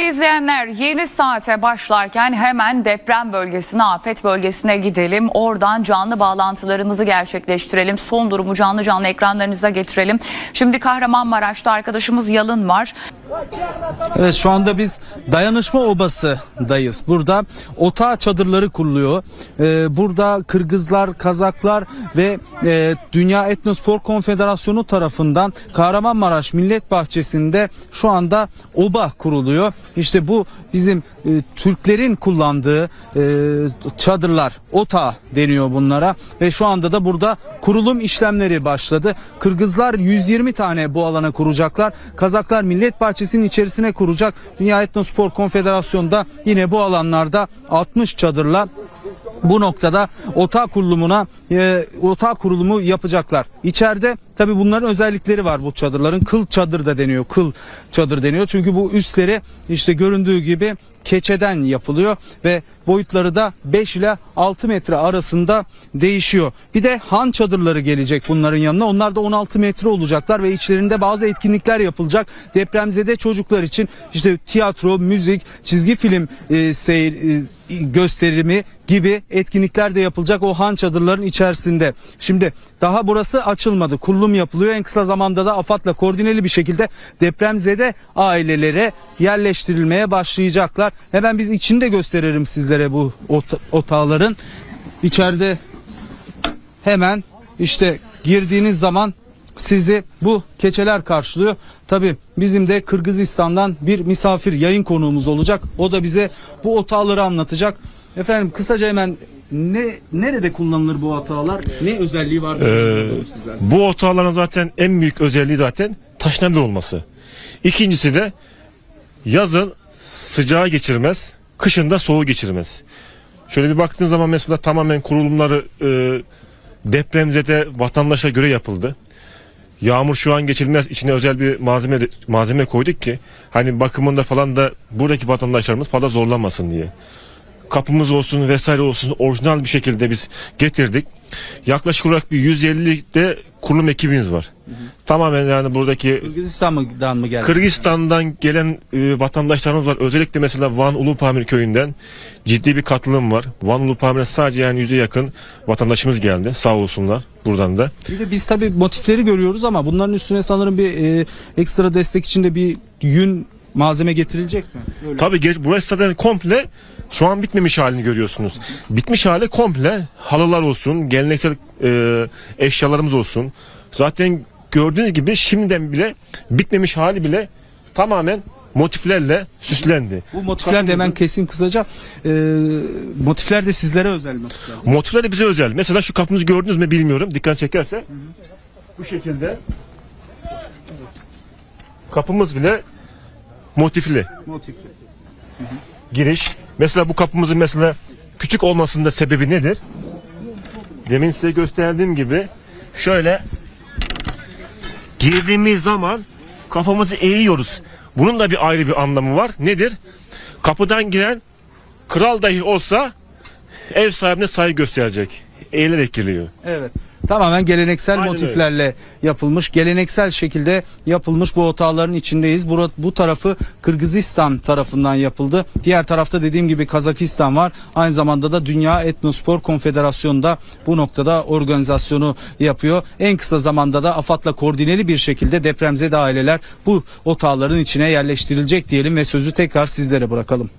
Değerli izleyenler, yeni saate başlarken hemen deprem bölgesine, afet bölgesine gidelim. Oradan canlı bağlantılarımızı gerçekleştirelim. Son durumu canlı canlı ekranlarınıza getirelim. Şimdi Kahramanmaraş'ta arkadaşımız Yalın var. Evet, şu anda biz Dayanışma Obası'dayız. Burada otağı çadırları kuruluyor. Burada Kırgızlar, Kazaklar ve Dünya Etnospor Konfederasyonu tarafından Kahramanmaraş Millet Bahçesi'nde şu anda oba kuruluyor. İşte bu bizim Türklerin kullandığı çadırlar, otağı deniyor bunlara ve şu anda da burada kurulum işlemleri başladı. Kırgızlar 120 tane bu alana kuracaklar. Kazaklar Millet Bahçesi'nin içerisine kuracak. Dünya Etnospor Konfederasyonu'nda yine bu alanlarda 60 çadırla bu noktada otağı kurulumu yapacaklar. İçeride tabii bunların özellikleri var bu çadırların. Kıl çadır da deniyor. Kıl çadır deniyor. Çünkü bu üstleri işte göründüğü gibi keçeden yapılıyor ve boyutları da 5 ile 6 metre arasında değişiyor. Bir de han çadırları gelecek bunların yanına. Onlar da 16 metre olacaklar ve içlerinde bazı etkinlikler yapılacak. Depremzede çocuklar için işte tiyatro, müzik, çizgi film gösterimi gibi etkinlikler de yapılacak o han çadırların içerisinde. Şimdi daha burası açılmadı. Kurulum yapılıyor. En kısa zamanda da AFAD'la koordineli bir şekilde depremzede ailelere yerleştirilmeye başlayacaklar. Hemen biz içini de gösterelim sizlere bu otağların. İçeride hemen işte girdiğiniz zaman sizi bu keçeler karşılıyor. Tabii bizim de Kırgızistan'dan bir misafir yayın konuğumuz olacak. O da bize bu otağları anlatacak. Efendim kısaca hemen nerede kullanılır bu otağlar? Ne özelliği var? Bu otağların zaten en büyük özelliği zaten taşınabilir olması. İkincisi de yazın sıcağı geçirmez, kışın da soğuğu geçirmez. Şöyle bir baktığın zaman mesela tamamen kurulumları depremzede vatandaşa göre yapıldı. Yağmur şu an geçilmez, içine özel bir malzeme koyduk ki hani bakımında falan da buradaki vatandaşlarımız fazla zorlanmasın diye. Kapımız olsun vesaire olsun orijinal bir şekilde biz getirdik. Yaklaşık olarak bir 150'de kurulum ekibimiz var. Tamamen yani buradaki Kırgızistan'dan mı geldi? Kırgızistan'dan gelen vatandaşlarımız var. Özellikle mesela Van Ulupamir köyünden ciddi bir katılım var. Van Ulupamir'e sadece yani 100'e yakın vatandaşımız geldi. Sağ olsunlar buradan da. Bir de biz tabii motifleri görüyoruz ama bunların üstüne sanırım bir ekstra destek için de bir yün malzeme getirilecek mi? Öyle. Tabii burası zaten komple şu an bitmemiş halini görüyorsunuz. Bitmiş hali komple halılar olsun, geleneksel eşyalarımız olsun. Zaten gördüğünüz gibi şimdiden bile bitmemiş hali bile tamamen motiflerle süslendi. Bu motifler de hemen keseyim kısaca. Motifler de sizlere özel motifler. Motifler de bize özel. Mesela şu kapımızı gördünüz mü bilmiyorum. Dikkat çekerse. Bu şekilde. Kapımız bile motifli. Giriş. Mesela bu kapımızın mesela küçük olmasının da sebebi nedir? Demin size gösterdiğim gibi şöyle girdiğimiz zaman kafamızı eğiyoruz. Bunun da bir ayrı bir anlamı var. Nedir? Kapıdan giren kral dahi olsa ev sahibine saygı gösterecek. Eğilerek geliyor. Evet. Tamamen geleneksel motiflerle yapılmış, geleneksel şekilde yapılmış bu otağların içindeyiz. Bu tarafı Kırgızistan tarafından yapıldı. Diğer tarafta dediğim gibi Kazakistan var. Aynı zamanda da Dünya Etnospor Konfederasyonu da bu noktada organizasyonu yapıyor. En kısa zamanda da AFAD'la koordineli bir şekilde depremzede aileler bu otağların içine yerleştirilecek diyelim ve sözü tekrar sizlere bırakalım.